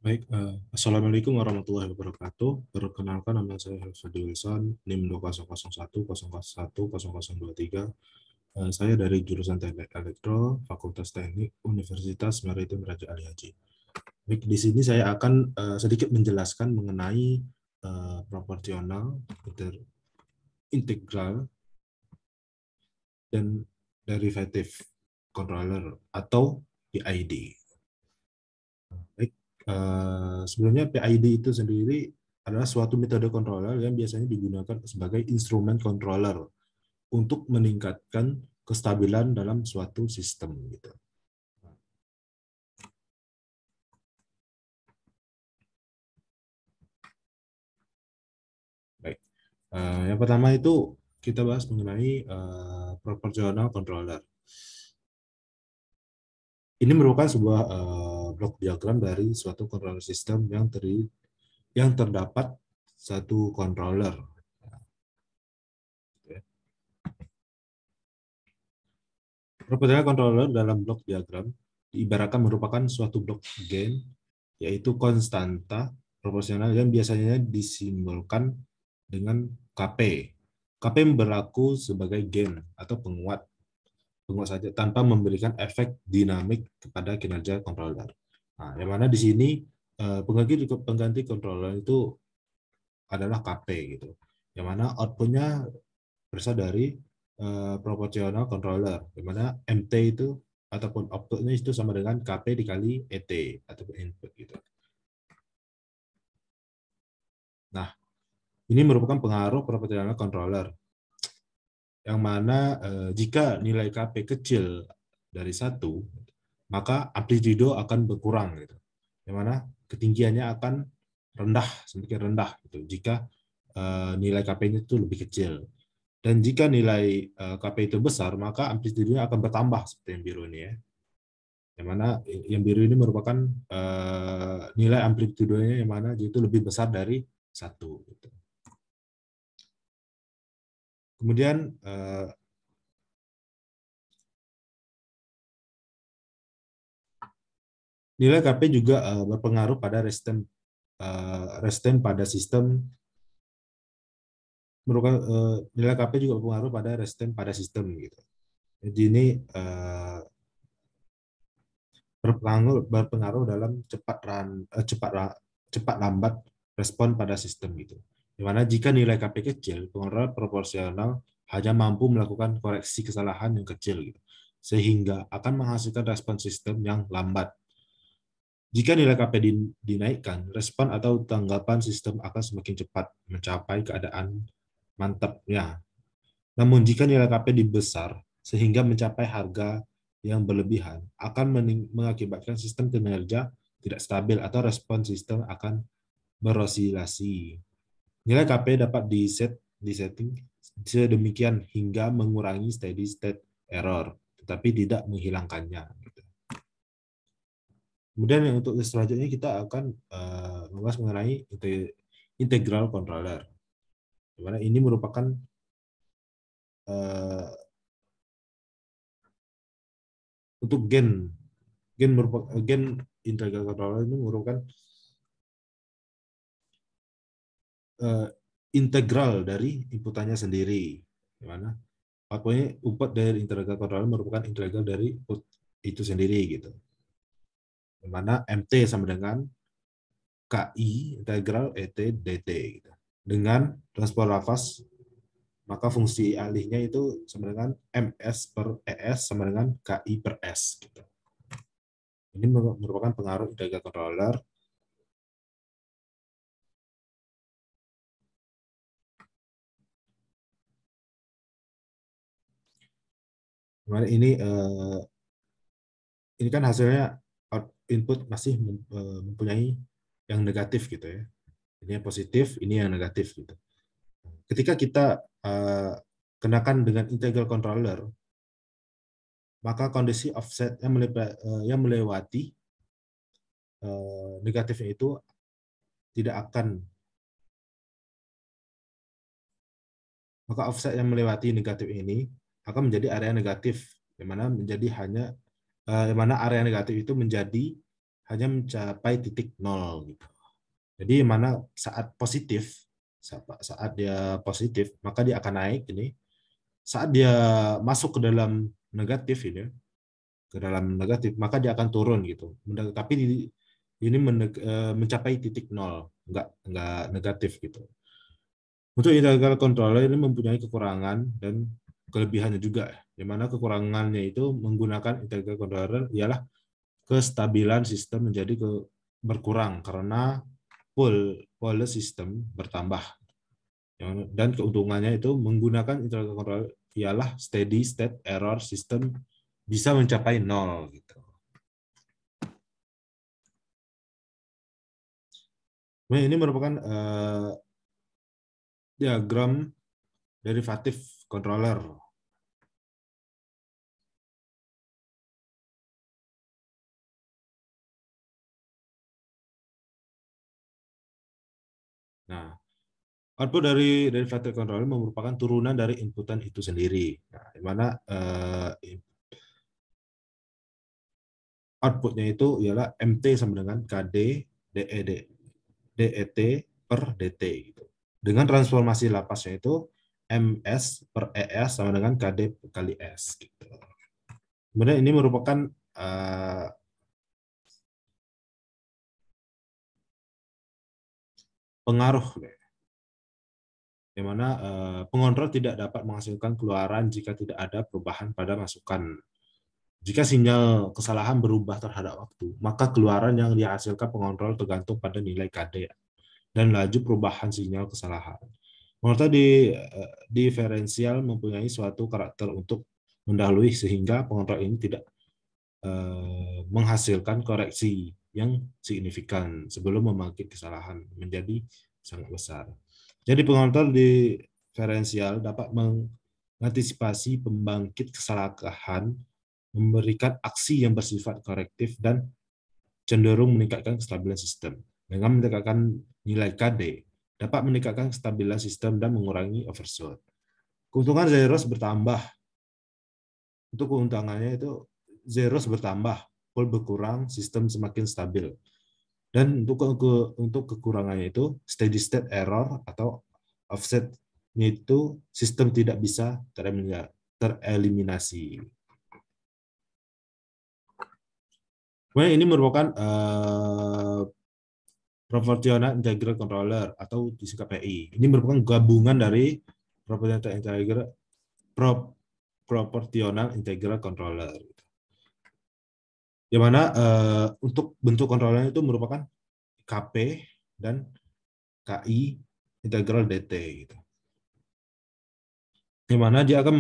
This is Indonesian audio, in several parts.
Baik, Assalamualaikum warahmatullahi wabarakatuh. Perkenalkan, nama saya Helfadi Wilson, NIM 20011010023. Saya dari jurusan Teknik Elektro, Fakultas Teknik, Universitas Maritim Raja Ali Haji. Baik, di sini saya akan sedikit menjelaskan mengenai proporsional, integral, dan derivative controller atau PID. Baik, sebelumnya PID itu sendiri adalah suatu metode controller yang biasanya digunakan sebagai instrumen controller untuk meningkatkan kestabilan dalam suatu sistem gitu. Baik, yang pertama itu kita bahas mengenai proportional controller. Ini merupakan sebuah blok diagram dari suatu controller system yang terdapat satu controller. Proportional controller dalam blok diagram diibaratkan merupakan suatu blok gain, yaitu konstanta proporsional yang biasanya disimbolkan dengan Kp. Kp berlaku sebagai gain atau penguat saja tanpa memberikan efek dinamik kepada kinerja controller. Nah, yang mana di sini pengganti controller itu adalah Kp gitu. Yang mana outputnya berasal dari proportional controller, di mana MT itu ataupun outputnya itu sama dengan KP dikali ET ataupun input gitu. Nah, ini merupakan pengaruh proportional controller, yang mana jika nilai KP kecil dari 1, maka amplitudo akan berkurang gitu. Yang mana ketinggiannya akan rendah, semakin rendah gitu jika nilai KP-nya itu lebih kecil. Dan jika nilai KP itu besar, maka amplitudonya akan bertambah seperti yang biru ini ya. Yang mana yang biru ini merupakan nilai amplitudonya yang mana itu lebih besar dari 1. Gitu. Kemudian nilai KP juga berpengaruh pada restem pada sistem, merupakan nilai KP juga berpengaruh pada restem pada sistem gitu. Jadi ini berpengaruh dalam cepat lambat respon pada sistem gitu. Di mana jika nilai KP kecil, pengelola proporsional hanya mampu melakukan koreksi kesalahan yang kecil gitu, sehingga akan menghasilkan respon sistem yang lambat. Jika nilai KP dinaikkan, respon atau tanggapan sistem akan semakin cepat mencapai keadaan mantapnya. Namun jika nilai KP dibesar sehingga mencapai harga yang berlebihan, akan mengakibatkan sistem kinerja tidak stabil atau respon sistem akan berosilasi. Nilai KP dapat disetting sedemikian hingga mengurangi steady state error, tetapi tidak menghilangkannya. Kemudian yang untuk selanjutnya kita akan membahas mengenai integral controller. Dimana ini merupakan untuk gen integral controller ini merupakan integral dari inputannya sendiri. Dimana output dari integral controller merupakan integral dari input itu sendiri gitu. Dimana MT sama dengan KI integral ET DT gitu. Dengan transport Laplace, maka fungsi alihnya itu sama dengan MS per ES sama dengan KI per S gitu. Ini merupakan pengaruh integral controller. Dimana ini kan hasilnya input masih mempunyai yang negatif gitu ya. Ini yang positif, ini yang negatif gitu. Ketika kita kenakan dengan integral controller, maka kondisi offset yang melewati negatifnya itu tidak akan, maka offset yang melewati negatif ini akan menjadi area negatif, di mana area negatif itu menjadi hanya mencapai titik nol gitu. Jadi mana saat positif, saat dia positif, maka dia akan naik ini. Saat dia masuk ke dalam negatif ini, ke dalam negatif, maka dia akan turun gitu. Tapi ini mencapai titik nol, enggak negatif gitu. Untuk integral controller ini mempunyai kekurangan dan kelebihannya juga, di mana kekurangannya itu menggunakan integral controller ialah kestabilan sistem menjadi berkurang karena pole sistem bertambah. Dan keuntungannya itu menggunakan integral controller ialah steady state error sistem bisa mencapai nol gitu. Nah, ini merupakan diagram derivatif controller. Nah, output dari derivative controller merupakan turunan dari inputan itu sendiri. Nah, di mana outputnya itu ialah MT sama dengan KD DET per DT gitu. Dengan transformasi lapasnya itu MS per ES sama dengan KD kali S gitu. Kemudian ini merupakan pengaruh di mana pengontrol tidak dapat menghasilkan keluaran jika tidak ada perubahan pada masukan. Jika sinyal kesalahan berubah terhadap waktu, maka keluaran yang dihasilkan pengontrol tergantung pada nilai KD dan laju perubahan sinyal kesalahan. Pengontrol diferensial mempunyai suatu karakter untuk mendahului sehingga pengontrol ini tidak menghasilkan koreksi yang signifikan sebelum membangkit kesalahan menjadi sangat besar. Jadi pengontrol diferensial dapat mengantisipasi pembangkit kesalahan, memberikan aksi yang bersifat korektif dan cenderung meningkatkan kestabilan sistem. Dengan meningkatkan nilai KD, dapat meningkatkan kestabilan sistem dan mengurangi overshoot. Keuntungan zeros bertambah. Untuk keuntungannya itu zeros bertambah, pole berkurang, sistem semakin stabil. Dan untuk kekurangannya itu steady state error atau offsetnya itu sistem tidak bisa tereliminasi. Kemudian ini merupakan proportional integral controller atau disingkat PI. Ini merupakan gabungan dari proportional integral controller. Di mana untuk bentuk controllernya itu merupakan KP dan KI integral DT. Gitu. Di mana dia akan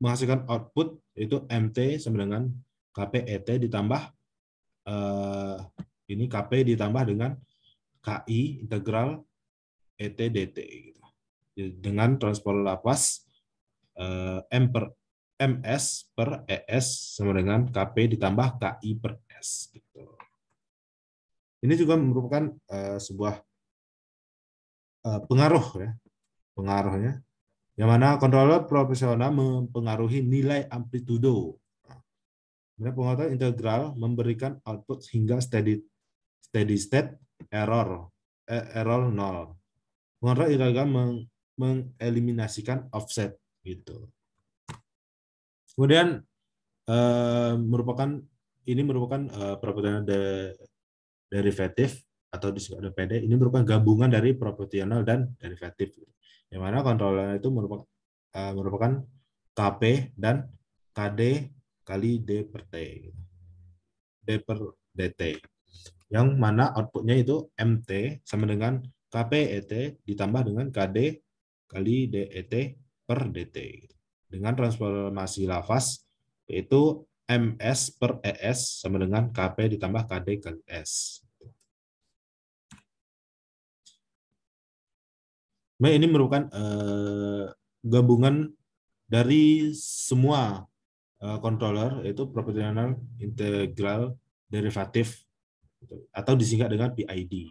menghasilkan output yaitu MT sama dengan KPET ditambah ini KP ditambah dengan KI integral ET DT gitu. Dengan transport lapas MS per ES sama dengan KP ditambah KI per S gitu. Ini juga merupakan sebuah pengaruh ya, pengaruhnya yang mana controller proporsional mempengaruhi nilai amplitudo. Kemudian pengontrol integral memberikan output hingga steady state error 0. Pengontrol integral mengeliminasikan offset gitu. Kemudian ini merupakan proporsional derivatif atau disebut PD. Ini merupakan gabungan dari proporsional dan derivatif. Yang mana kontrolnya itu merupakan KP dan KD kali D per T. D per DT. Yang mana outputnya itu MT sama dengan KPET ditambah dengan KD kali DET per DT. Dengan transformasi Laplace yaitu MS per ES sama dengan KP ditambah KD kali S. Nah, ini merupakan gabungan dari semua controller, yaitu proportional integral derivatif atau disingkat dengan PID.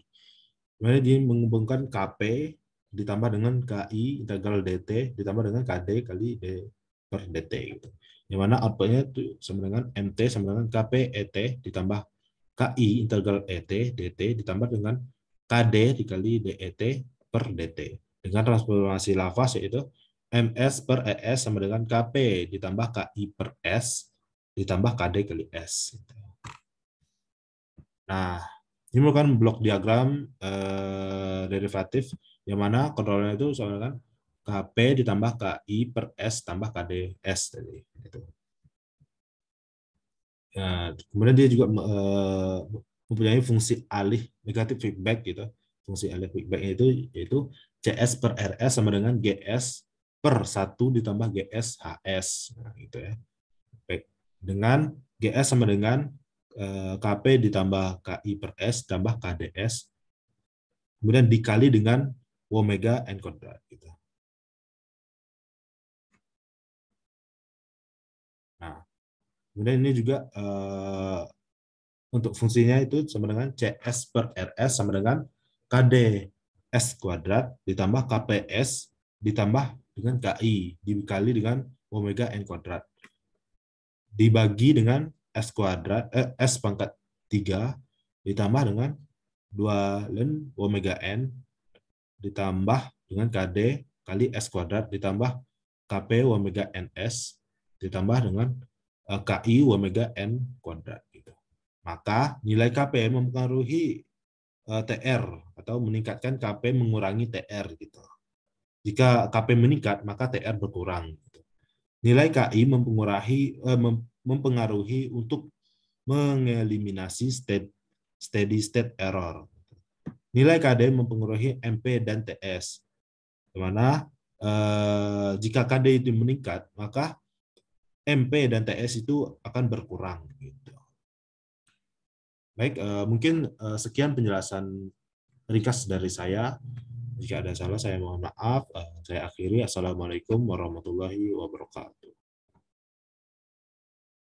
Kemudian dia menghubungkan KP ditambah dengan KI integral DT ditambah dengan KD kali D per DT. Gitu. Yang mana outputnya itu sama dengan MT sama dengan KP ET ditambah KI integral ET DT ditambah dengan KD dikali DET per DT. Dengan transformasi Laplace yaitu MS per ES sama dengan KP ditambah KI per S ditambah KD kali S. Nah, ini merupakan blok diagram derivatif yang mana kontrolnya itu sama dengan KP ditambah KI per S tambah KD S tadi. Gitu. Nah, kemudian dia juga mempunyai fungsi alih negatif feedback gitu. Fungsi alih feedback itu yaitu CS per RS sama dengan GS per 1 ditambah GS HS. Nah, gitu ya. Baik. Dengan GS sama dengan KP ditambah KI per S tambah KDS kemudian dikali dengan omega n kuadrat gitu. Nah, kemudian ini juga untuk fungsinya itu sama dengan CS per RS sama dengan KD S kuadrat ditambah KPS ditambah dengan KI dikali dengan omega n kuadrat dibagi dengan S kuadrat S pangkat 3 ditambah dengan 2 ln omega n ditambah dengan KD kali S kuadrat ditambah KP omega NS ditambah dengan KI omega N kuadrat. Gitu. Maka nilai KP mempengaruhi TR atau meningkatkan KP mengurangi TR. Gitu. Jika KP meningkat, maka TR berkurang. Gitu. Nilai KI mempengaruhi untuk mengeliminasi steady state error. Nilai KD mempengaruhi MP dan TS. Di mana jika KD itu meningkat, maka MP dan TS itu akan berkurang. Gitu. Baik, mungkin sekian penjelasan ringkas dari saya. Jika ada salah, saya mohon maaf. Saya akhiri. Assalamualaikum warahmatullahi wabarakatuh.